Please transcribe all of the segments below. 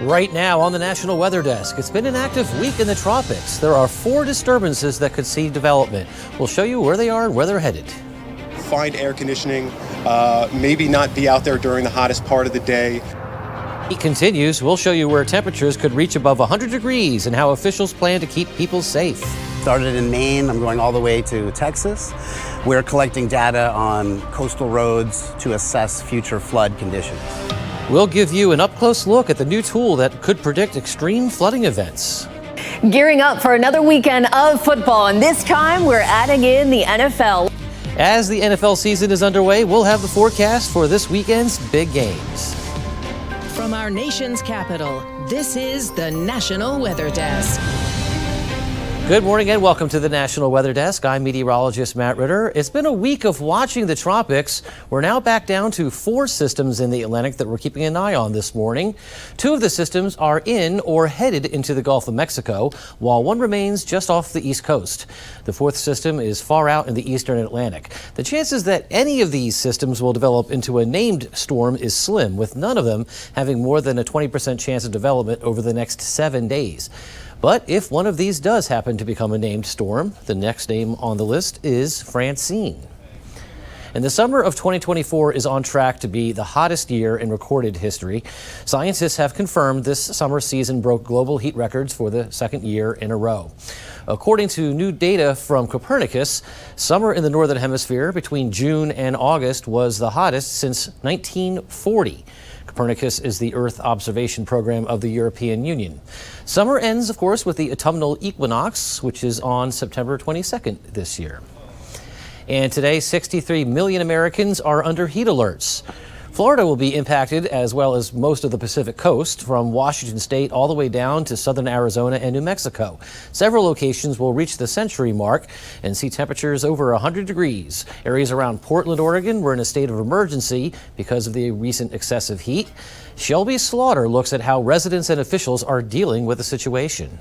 Right now on the National Weather Desk, it's been an active week in the tropics. There are 4 disturbances that could see development. We'll show you where they are and where they're headed. Find air conditioning, maybe not be out there during the hottest part of the day. Heat continues. We'll show you where temperatures could reach above 100 degrees and how officials plan to keep people safe. Started in Maine, I'm going all the way to Texas. We're collecting data on coastal roads to assess future flood conditions. We'll give you an up-close look at the new tool that could predict extreme flooding events. Gearing up for another weekend of football, and this time we're adding in the NFL. As the NFL season is underway, we'll have the forecast for this weekend's big games. From our nation's capital, this is the National Weather Desk. Good morning and welcome to the National Weather Desk. I'm meteorologist Matt Ritter. It's been a week of watching the tropics. We're now back down to 4 systems in the Atlantic that we're keeping an eye on this morning. 2 of the systems are in or headed into the Gulf of Mexico, while 1 remains just off the East Coast. The 4th system is far out in the eastern Atlantic. The chances that any of these systems will develop into a named storm is slim, with none of them having more than a 20% chance of development over the next 7 days. But if one of these does happen to become a named storm, the next name on the list is Francine. And the summer of 2024 is on track to be the hottest year in recorded history. Scientists have confirmed this summer season broke global heat records for the 2nd year in a row. According to new data from Copernicus, summer in the Northern Hemisphere between June and August was the hottest since 1940. Copernicus is the Earth observation program of the European Union. Summer ends, of course, with the autumnal equinox, which is on September 22nd this year. And today, 63 million Americans are under heat alerts. Florida will be impacted, as well as most of the Pacific coast, from Washington state all the way down to southern Arizona and New Mexico. Several locations will reach the century mark and see temperatures over 100 degrees. Areas around Portland, Oregon were in a state of emergency because of the recent excessive heat. Shelby Slaughter looks at how residents and officials are dealing with the situation.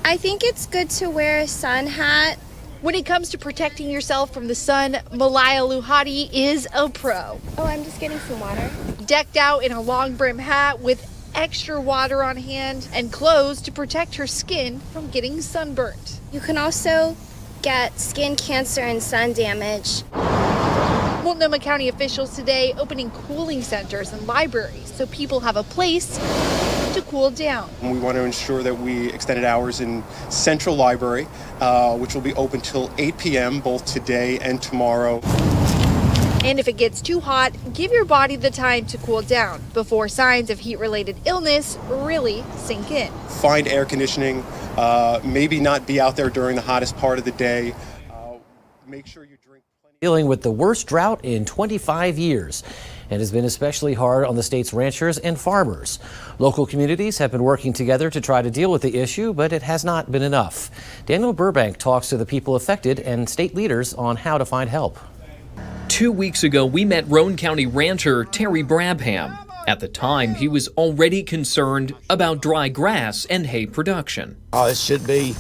I think it's good to wear a sun hat. When it comes to protecting yourself from the sun, Malaya Luhati is a pro. Oh, I'm just getting some water. Decked out in a long brim hat with extra water on hand and clothes to protect her skin from getting sunburnt. You can also get skin cancer and sun damage. Multnomah County officials today opening cooling centers and libraries so people have a place to cool down. We want to ensure that we extended hours in Central Library, which will be open till 8 p.m. both today and tomorrow. And if it gets too hot, give your body the time to cool down before signs of heat-related illness really sink in. Find air conditioning, maybe not be out there during the hottest part of the day. Make sure you drink plenty. Dealing with the worst drought in 25 years. And has been especially hard on the state's ranchers and farmers. Local communities have been working together to try to deal with the issue, but it has not been enough. Daniel Burbank talks to the people affected and state leaders on how to find help. 2 weeks ago, we met Roane County rancher Terry Brabham. At the time, he was already concerned about dry grass and hay production. Oh, it should be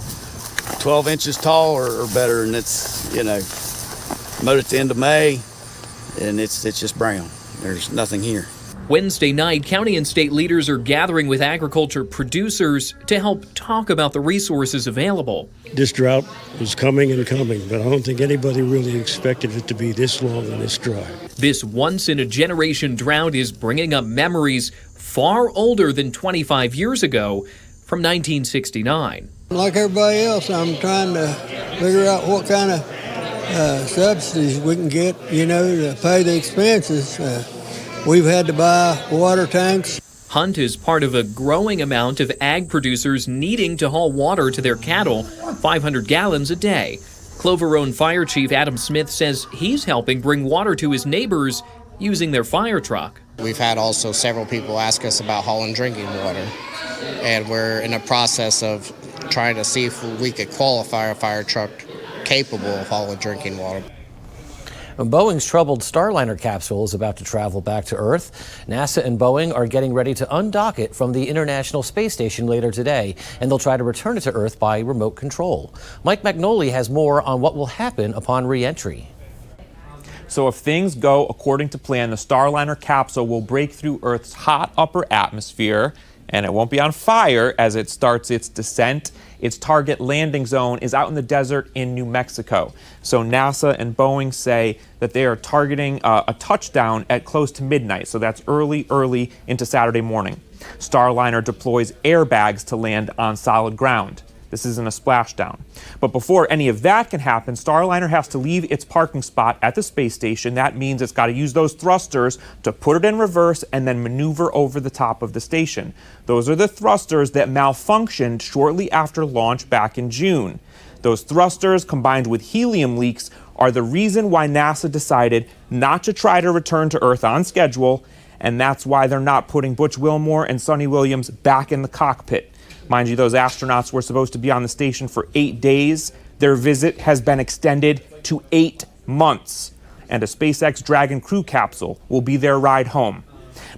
12 inches tall or better, and it's, mowed at the end of May, and it's just brown. There's nothing here. Wednesday night, county and state leaders are gathering with agriculture producers to help talk about the resources available. This drought was coming and coming, but I don't think anybody really expected it to be this long and this dry. This once-in-a-generation drought is bringing up memories far older than 25 years ago from 1969. Like everybody else, I'm trying to figure out what kind of subsidies we can get, to pay the expenses. We've had to buy water tanks. Hunt is part of a growing amount of ag producers needing to haul water to their cattle, 500 gallons a day. Clover Roan Fire Chief Adam Smith says he's helping bring water to his neighbors using their fire truck. We've had also several people ask us about hauling drinking water, and we're in a process of trying to see if we could qualify a fire truck capable of hauling drinking water. Boeing's troubled Starliner capsule is about to travel back to Earth. NASA and Boeing are getting ready to undock it from the International Space Station later today, and they'll try to return it to Earth by remote control. Mike Magnoli has more on what will happen upon re-entry. So if things go according to plan, the Starliner capsule will break through Earth's hot upper atmosphere and it won't be on fire as it starts its descent. Its target landing zone is out in the desert in New Mexico. So NASA and Boeing say that they are targeting a touchdown at close to midnight. So that's early into Saturday morning. Starliner deploys airbags to land on solid ground. This isn't a splashdown. But before any of that can happen, Starliner has to leave its parking spot at the space station. That means it's got to use those thrusters to put it in reverse and then maneuver over the top of the station. Those are the thrusters that malfunctioned shortly after launch back in June. Those thrusters, combined with helium leaks, are the reason why NASA decided not to try to return to Earth on schedule, and that's why they're not putting Butch Wilmore and Sonny Williams back in the cockpit. Mind you, those astronauts were supposed to be on the station for 8 days. Their visit has been extended to 8 months. And a SpaceX Dragon crew capsule will be their ride home.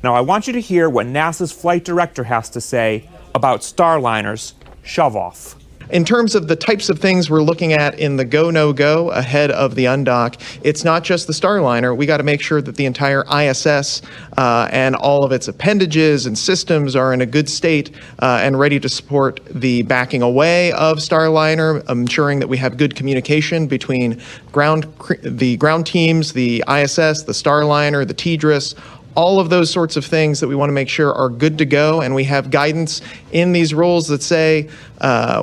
Now, I want you to hear what NASA's flight director has to say about Starliner's shove-off. In terms of the types of things we're looking at in the go, no go ahead of the undock, it's not just the Starliner. We got to make sure that the entire ISS and all of its appendages and systems are in a good state and ready to support the backing away of Starliner, ensuring that we have good communication between the ground teams, the ISS, the Starliner, the TDRS, all of those sorts of things that we want to make sure are good to go, and we have guidance in these rules that say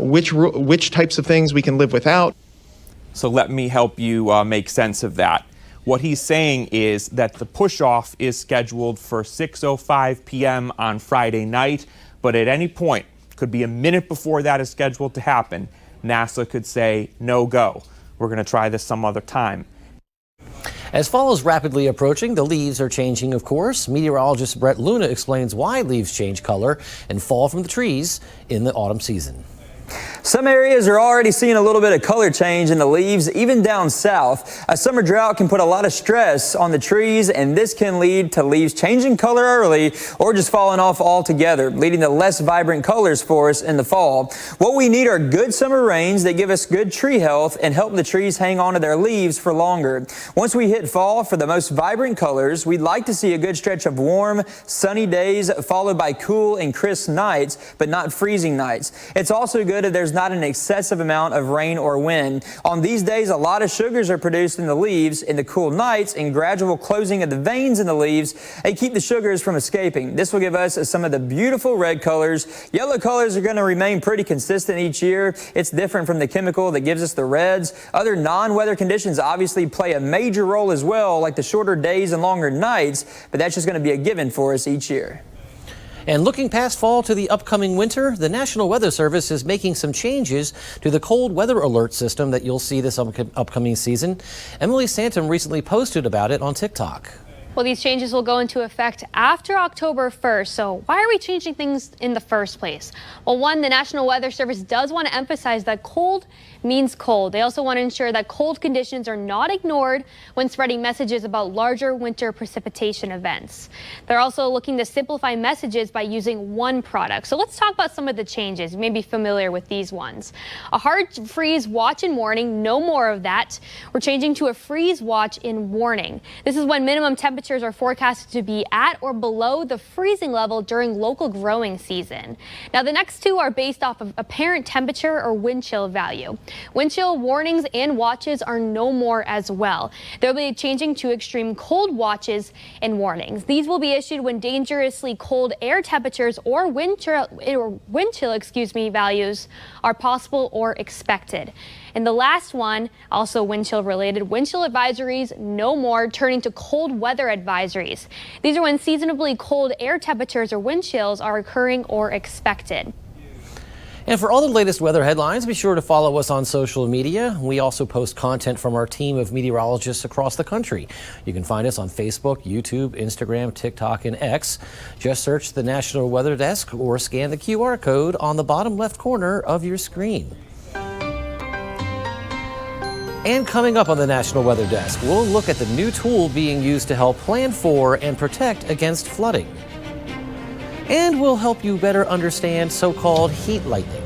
which types of things we can live without. So let me help you make sense of that. What he's saying is that the push-off is scheduled for 6:05 p.m. on Friday night, but at any point, could be a minute before that is scheduled to happen, NASA could say, no go. We're going to try this some other time. As fall is rapidly approaching, the leaves are changing, of course. Meteorologist Brett Luna explains why leaves change color and fall from the trees in the autumn season. Some areas are already seeing a little bit of color change in the leaves, even down south. A summer drought can put a lot of stress on the trees, and this can lead to leaves changing color early or just falling off altogether, leading to less vibrant colors for us in the fall. What we need are good summer rains that give us good tree health and help the trees hang on to their leaves for longer. Once we hit fall, for the most vibrant colors, we'd like to see a good stretch of warm, sunny days followed by cool and crisp nights, but not freezing nights. It's also good if there's not an excessive amount of rain or wind. On these days, a lot of sugars are produced in the leaves. In the cool nights and gradual closing of the veins in the leaves, they keep the sugars from escaping. This will give us some of the beautiful red colors. Yellow colors are going to remain pretty consistent each year. It's different from the chemical that gives us the reds. Other non-weather conditions obviously play a major role as well, like the shorter days and longer nights, but that's just going to be a given for us each year. And looking past fall to the upcoming winter, the National Weather Service is making some changes to the cold weather alert system that you'll see this upcoming season. Emily Santom recently posted about it on TikTok. Well, these changes will go into effect after October 1st. So why are we changing things in the first place? Well, one, the National Weather Service does want to emphasize that cold means cold. They also want to ensure that cold conditions are not ignored when spreading messages about larger winter precipitation events. They're also looking to simplify messages by using one product. So let's talk about some of the changes. You may be familiar with these ones. A hard freeze watch and warning, no more of that. We're changing to a freeze watch and warning. This is when minimum temperatures are forecasted to be at or below the freezing level during local growing season. Now, the next two are based off of apparent temperature or wind chill value. Wind chill warnings and watches are no more as well. They'll be changing to extreme cold watches and warnings. These will be issued when dangerously cold air temperatures or wind chill values are possible or expected. And the last one, also wind chill related, wind chill advisories no more, turning to cold weather advisories. These are when seasonably cold air temperatures or wind chills are occurring or expected. And for all the latest weather headlines, be sure to follow us on social media. We also post content from our team of meteorologists across the country. You can find us on Facebook, YouTube, Instagram, TikTok, and X. Just search the National Weather Desk or scan the QR code on the bottom left corner of your screen. And coming up on the National Weather Desk, we'll look at the new tool being used to help plan for and protect against flooding. And we'll help you better understand so-called heat lightning.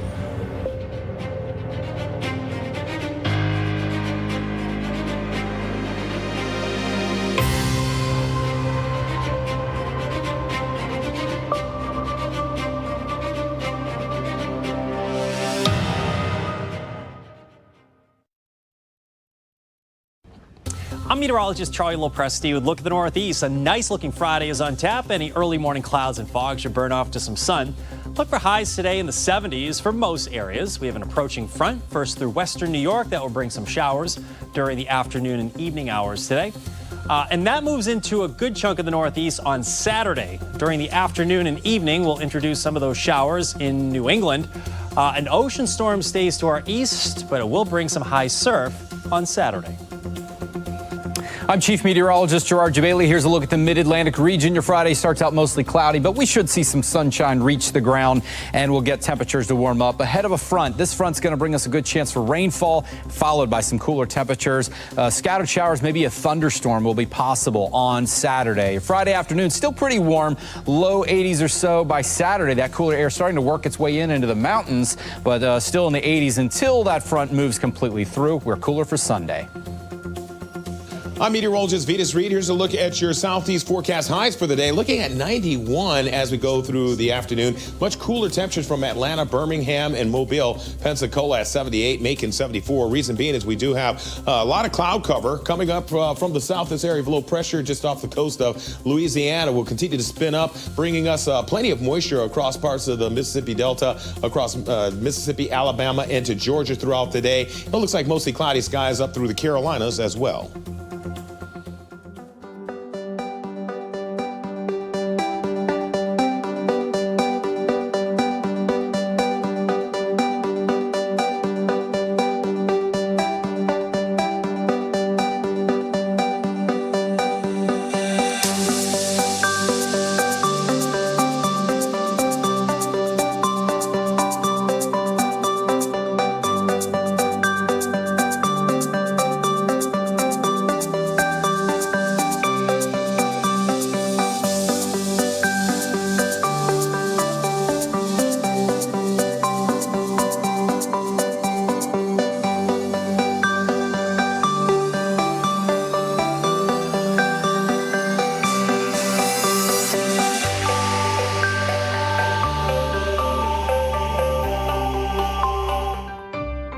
I'm meteorologist Charlie Lopresti with Look at the Northeast. A nice looking Friday is on tap. Any early morning clouds and fog should burn off to some sun. Look for highs today in the 70s for most areas. We have an approaching front first through western New York that will bring some showers during the afternoon and evening hours today. And that moves into a good chunk of the Northeast on Saturday. During the afternoon and evening, we'll introduce some of those showers in New England. An ocean storm stays to our east, but it will bring some high surf on Saturday. I'm Chief Meteorologist Gerard Jabali. Here's a look at the mid-Atlantic region. Your Friday starts out mostly cloudy, but we should see some sunshine reach the ground, and we'll get temperatures to warm up. Ahead of a front, this front's going to bring us a good chance for rainfall, followed by some cooler temperatures. Scattered showers, maybe a thunderstorm will be possible on Saturday. Friday afternoon, still pretty warm, low 80s or so. By Saturday, that cooler air starting to work its way into the mountains, but still in the 80s until that front moves completely through. We're cooler for Sunday. I'm meteorologist Vetus Reed. Here's a look at your southeast forecast highs for the day. Looking at 91 as we go through the afternoon. Much cooler temperatures from Atlanta, Birmingham, and Mobile. Pensacola at 78, Macon 74. Reason being is we do have a lot of cloud cover coming up from the south. This area of low pressure just off the coast of Louisiana will continue to spin up, bringing us plenty of moisture across parts of the Mississippi Delta, across Mississippi, Alabama, into Georgia throughout the day. It looks like mostly cloudy skies up through the Carolinas as well.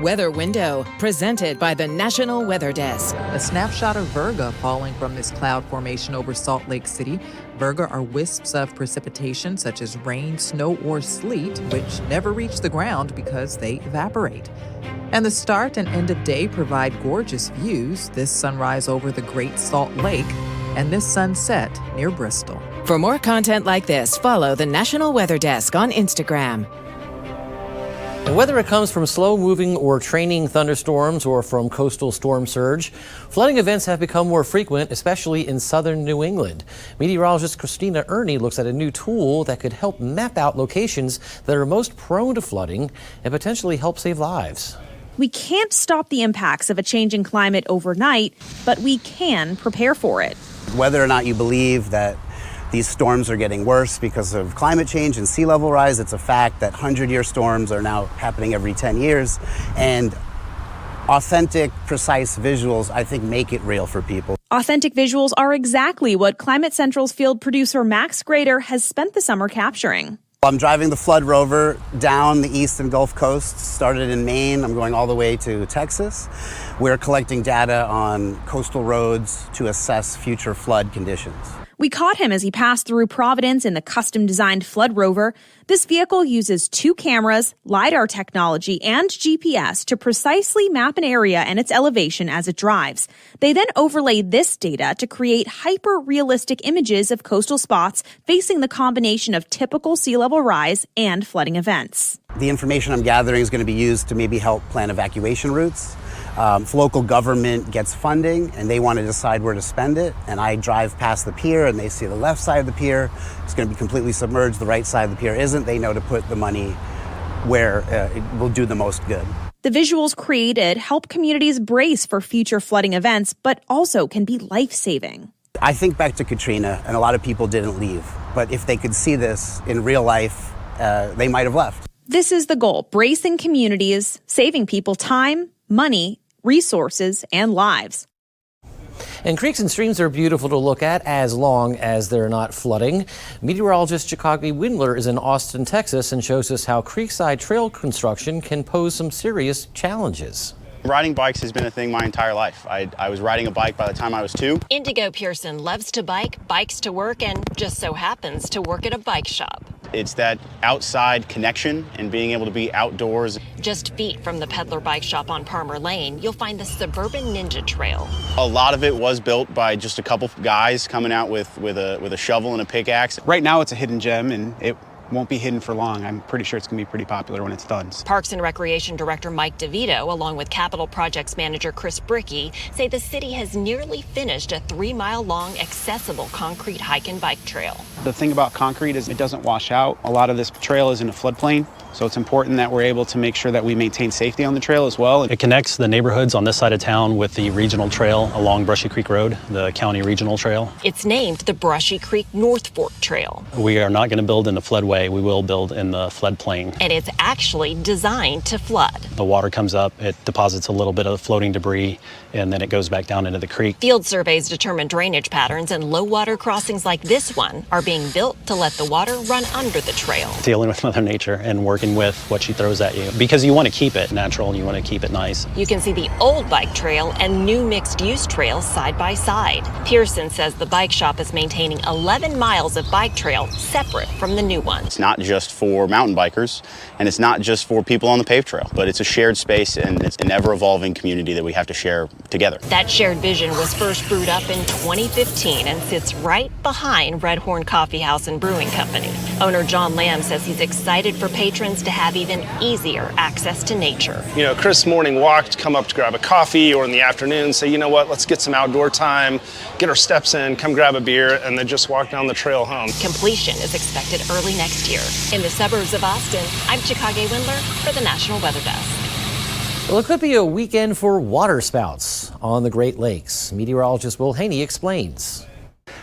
Weather Window, presented by the National Weather Desk. A snapshot of Virga falling from this cloud formation over Salt Lake City. Virga are wisps of precipitation such as rain, snow, or sleet, which never reach the ground because they evaporate. And the start and end of day provide gorgeous views. This sunrise over the Great Salt Lake and this sunset near Bristol. For more content like this, follow the National Weather Desk on Instagram. And whether it comes from slow-moving or training thunderstorms or from coastal storm surge, flooding events have become more frequent, especially in southern New England. Meteorologist Christina Ernie looks at a new tool that could help map out locations that are most prone to flooding and potentially help save lives. We can't stop the impacts of a changing climate overnight, but we can prepare for it. Whether or not you believe that these storms are getting worse because of climate change and sea level rise, it's a fact that 100-year storms are now happening every 10 years. And authentic, precise visuals, I think, make it real for people. Authentic visuals are exactly what Climate Central's field producer Max Grader has spent the summer capturing. I'm driving the flood rover down the east and Gulf Coast, started in Maine. I'm going all the way to Texas. We're collecting data on coastal roads to assess future flood conditions. We caught him as he passed through Providence in the custom-designed flood rover. This vehicle uses 2 cameras, LiDAR technology, and GPS to precisely map an area and its elevation as it drives. They then overlay this data to create hyper-realistic images of coastal spots facing the combination of typical sea level rise and flooding events. The information I'm gathering is going to be used to maybe help plan evacuation routes. If local government gets funding and they want to decide where to spend it, and I drive past the pier and they see the left side of the pier, it's going to be completely submerged, the right side of the pier isn't, they know to put the money where it will do the most good. The visuals created help communities brace for future flooding events, but also can be life-saving. I think back to Katrina, and a lot of people didn't leave. But if they could see this in real life, they might have left. This is the goal, bracing communities, saving people time, money, resources, and lives. And creeks and streams are beautiful to look at as long as they're not flooding. Meteorologist Jacoby Windler is in Austin, Texas, and shows us how creekside trail construction can pose some serious challenges. Riding bikes has been a thing my entire life. I was riding a bike by the time I was 2. Indigo Pearson loves to bike, bikes to work, and just so happens to work at a bike shop. It's that outside connection and being able to be outdoors. Just feet from the Peddler Bike Shop on Palmer Lane, you'll find the Suburban Ninja Trail. A lot of it was built by just a couple guys coming out with a shovel and a pickaxe. Right now it's a hidden gem, and it won't be hidden for long. I'm pretty sure it's going to be pretty popular when it's done. Parks and Recreation Director Mike DeVito, along with Capital Projects Manager Chris Bricky, say the city has nearly finished a 3-mile-long accessible concrete hike and bike trail. The thing about concrete is it doesn't wash out. A lot of this trail is in a floodplain, so it's important that we're able to make sure that we maintain safety on the trail as well. It connects the neighborhoods on this side of town with the regional trail along Brushy Creek Road, the county regional trail. It's named the Brushy Creek North Fork Trail. We are not going to build in the floodway. We will build in the floodplain. And it's actually designed to flood. The water comes up, it deposits a little bit of floating debris, and then it goes back down into the creek. Field surveys determine drainage patterns, and low water crossings like this one are being built to let the water run under the trail. Dealing with Mother Nature and working with what she throws at you, because you want to keep it natural and you want to keep it nice. You can see the old bike trail and new mixed-use trails side by side. Pearson says the bike shop is maintaining 11 miles of bike trail separate from the new one. It's not just for mountain bikers, and it's not just for people on the paved trail, but it's a shared space, and it's an ever-evolving community that we have to share together. That shared vision was first brewed up in 2015 and sits right behind Red Horn Coffee House and Brewing Company. Owner John Lamb says he's excited for patrons to have even easier access to nature. You know, crisp morning walk, come up to grab a coffee, or in the afternoon say, you know what, let's get some outdoor time, get our steps in, come grab a beer, and then just walk down the trail home. Completion is expected early next year. In the suburbs of Austin, I'm Chicago Windler for the National Weather Desk. Well, it could be a weekend for water spouts on the Great Lakes. Meteorologist Will Haney explains.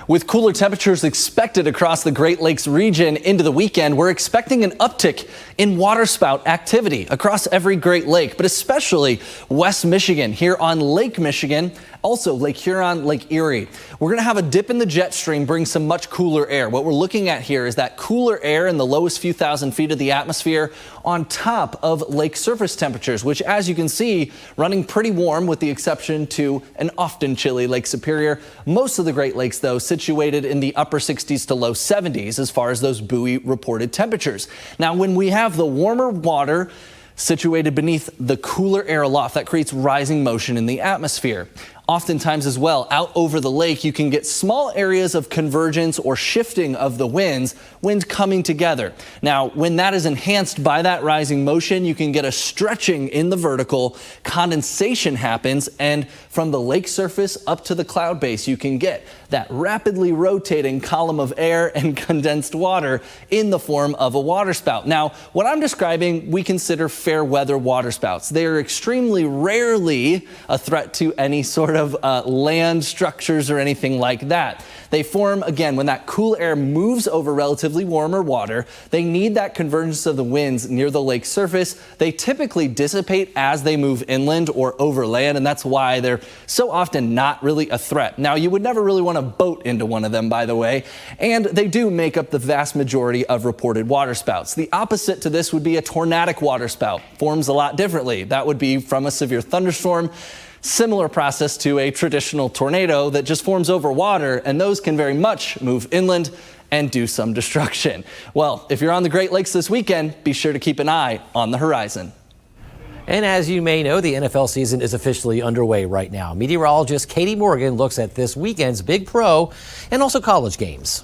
With cooler temperatures expected across the Great Lakes region into the weekend, we're expecting an uptick in waterspout activity across every Great Lake, but especially West Michigan, here on Lake Michigan, also Lake Huron, Lake Erie. We're going to have a dip in the jet stream, bring some much cooler air. What we're looking at here is that cooler air in the lowest few thousand feet of the atmosphere on top of lake surface temperatures, which, as you can see, running pretty warm with the exception to an often chilly Lake Superior. Most of the Great Lakes, though, situated in the upper 60s to low 70s as far as those buoy reported temperatures. Now, when we have the warmer water situated beneath the cooler air aloft, that creates rising motion in the atmosphere. Oftentimes as well, out over the lake, you can get small areas of convergence or shifting of the winds coming together. Now, when that is enhanced by that rising motion, you can get a stretching in the vertical, condensation happens, and from the lake surface up to the cloud base, you can get that rapidly rotating column of air and condensed water in the form of a waterspout. Now, what I'm describing, we consider fair weather waterspouts. They are extremely rarely a threat to any sort of land structures or anything like that. They form, again, when that cool air moves over relatively warmer water. They need that convergence of the winds near the lake surface. They typically dissipate as they move inland or over land, and that's why they're so often not really a threat. Now, you would never really want to boat into one of them, by the way, and they do make up the vast majority of reported waterspouts. The opposite to this would be a tornadic waterspout. Forms a lot differently. That would be from a severe thunderstorm. Similar process to a traditional tornado that just forms over water, and those can very much move inland and do some destruction. Well, if you're on the Great Lakes this weekend, be sure to keep an eye on the horizon. And as you may know, the NFL season is officially underway right now. Meteorologist Katie Morgan looks at this weekend's big pro and also college games.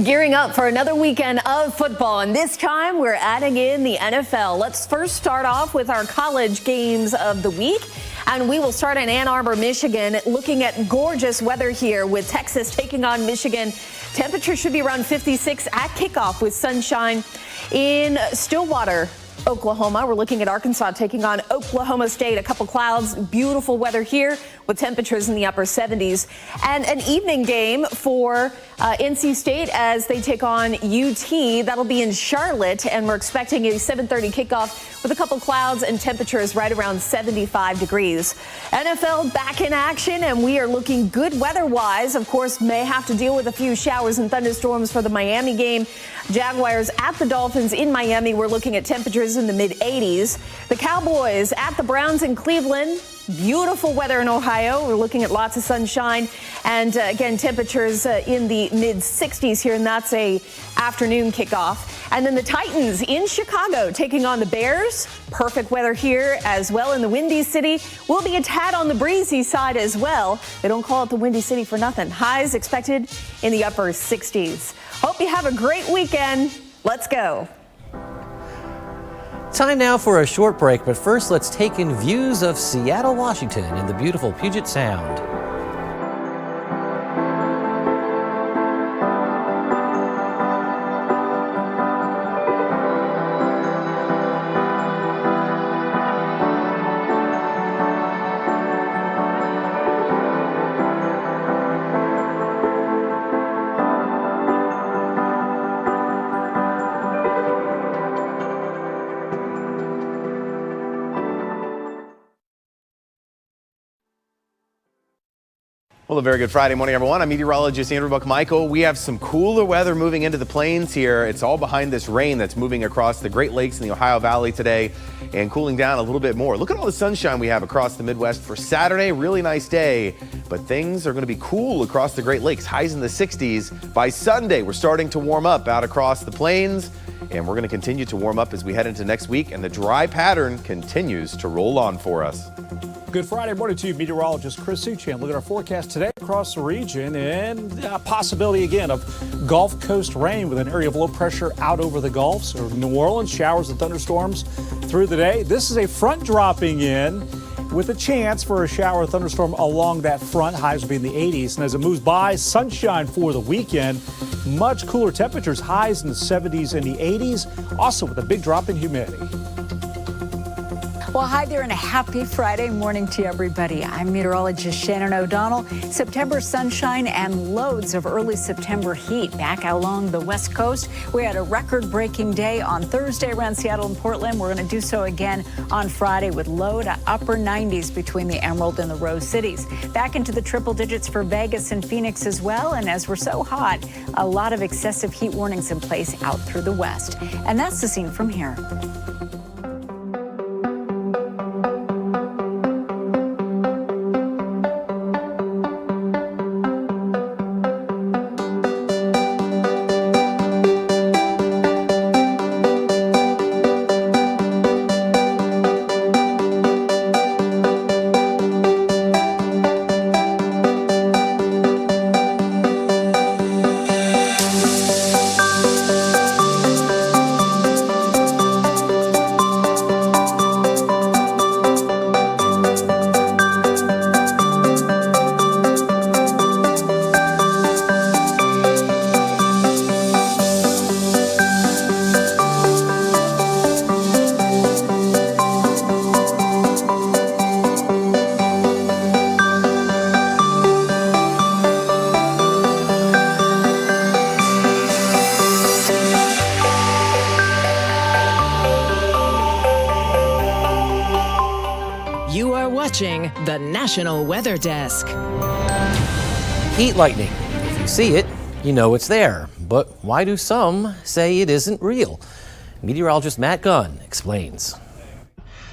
Gearing up for another weekend of football, and this time we're adding in the NFL. Let's first start off with our college games of the week. And we will start in Ann Arbor, Michigan, looking at gorgeous weather here with Texas taking on Michigan. Temperature should be around 56 at kickoff with sunshine. In Stillwater, Oklahoma, we're looking at Arkansas taking on Oklahoma State. A couple clouds, beautiful weather here with temperatures in the upper 70s. And an evening game for NC State as they take on UT. That'll be in Charlotte, and we're expecting a 7:30 kickoff with a couple clouds and temperatures right around 75 degrees. NFL back in action, and we are looking good weather-wise. Of course, may have to deal with a few showers and thunderstorms for the Miami game. Jaguars at the Dolphins in Miami. We're looking at temperatures Highs in the mid-80s. The Cowboys at the Browns in Cleveland. Beautiful weather in Ohio. We're looking at lots of sunshine and again temperatures in the mid-60s here, and that's a afternoon kickoff. And then the Titans in Chicago taking on the Bears. Perfect weather here as well in the Windy City. We'll be a tad on the breezy side as well. They don't call it the Windy City for nothing. Highs expected in the upper 60s. Hope you have a great weekend. Let's go. Time now for a short break, but first let's take in views of Seattle, Washington and the beautiful Puget Sound. Well, a very good Friday morning, everyone. I'm meteorologist Andrew Buckmichael. We have some cooler weather moving into the plains here. It's all behind this rain that's moving across the Great Lakes and the Ohio Valley today and cooling down a little bit more. Look at all the sunshine we have across the Midwest for Saturday. Really nice day, but things are going to be cool across the Great Lakes. Highs in the 60s. By Sunday, we're starting to warm up out across the plains, and we're going to continue to warm up as we head into next week, and the dry pattern continues to roll on for us. Good Friday morning to you, meteorologist Chris Suchan. Look at our forecast today across the region and a possibility again of Gulf Coast rain with an area of low pressure out over the Gulf. So New Orleans, showers and thunderstorms through the day. This is a front dropping in with a chance for a shower or thunderstorm along that front. Highs will be in the 80s. And as it moves by, sunshine for the weekend. Much cooler temperatures, highs in the 70s and the 80s. Also with a big drop in humidity. Well, hi there and a happy Friday morning to everybody. I'm meteorologist Shannon O'Donnell. September sunshine and loads of early September heat back along the West Coast. We had a record-breaking day on Thursday around Seattle and Portland. We're going to do so again on Friday with low to upper 90s between the Emerald and the Rose cities. Back into the triple digits for Vegas and Phoenix as well. And as we're so hot, a lot of excessive heat warnings in place out through the west. And that's the scene from here. The National Weather Desk. Heat lightning. If you see it, you know it's there. But why do some say it isn't real? Meteorologist Matt Gunn explains.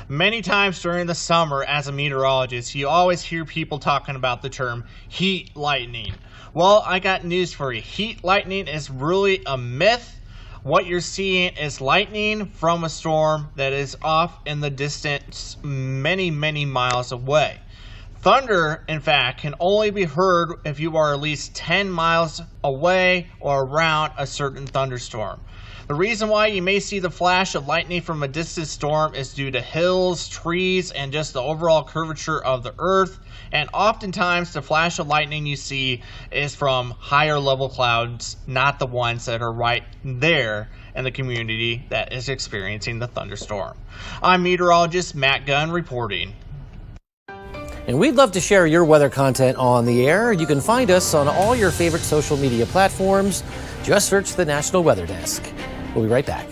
Many times during the summer as a meteorologist, you always hear people talking about the term heat lightning. Well, I got news for you. Heat lightning is really a myth. What you're seeing is lightning from a storm that is off in the distance many, many miles away. Thunder, in fact, can only be heard if you are at least 10 miles away or around a certain thunderstorm. The reason why you may see the flash of lightning from a distant storm is due to hills, trees, and just the overall curvature of the earth. And oftentimes the flash of lightning you see is from higher level clouds, not the ones that are right there in the community that is experiencing the thunderstorm. I'm meteorologist Matt Gunn reporting. And we'd love to share your weather content on the air. You can find us on all your favorite social media platforms. Just search the National Weather Desk. We'll be right back.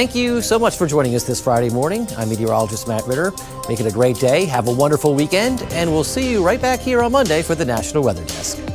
Thank you so much for joining us this Friday morning. I'm meteorologist Matt Ritter. Make it a great day. Have a wonderful weekend, and we'll see you right back here on Monday for the National Weather Desk.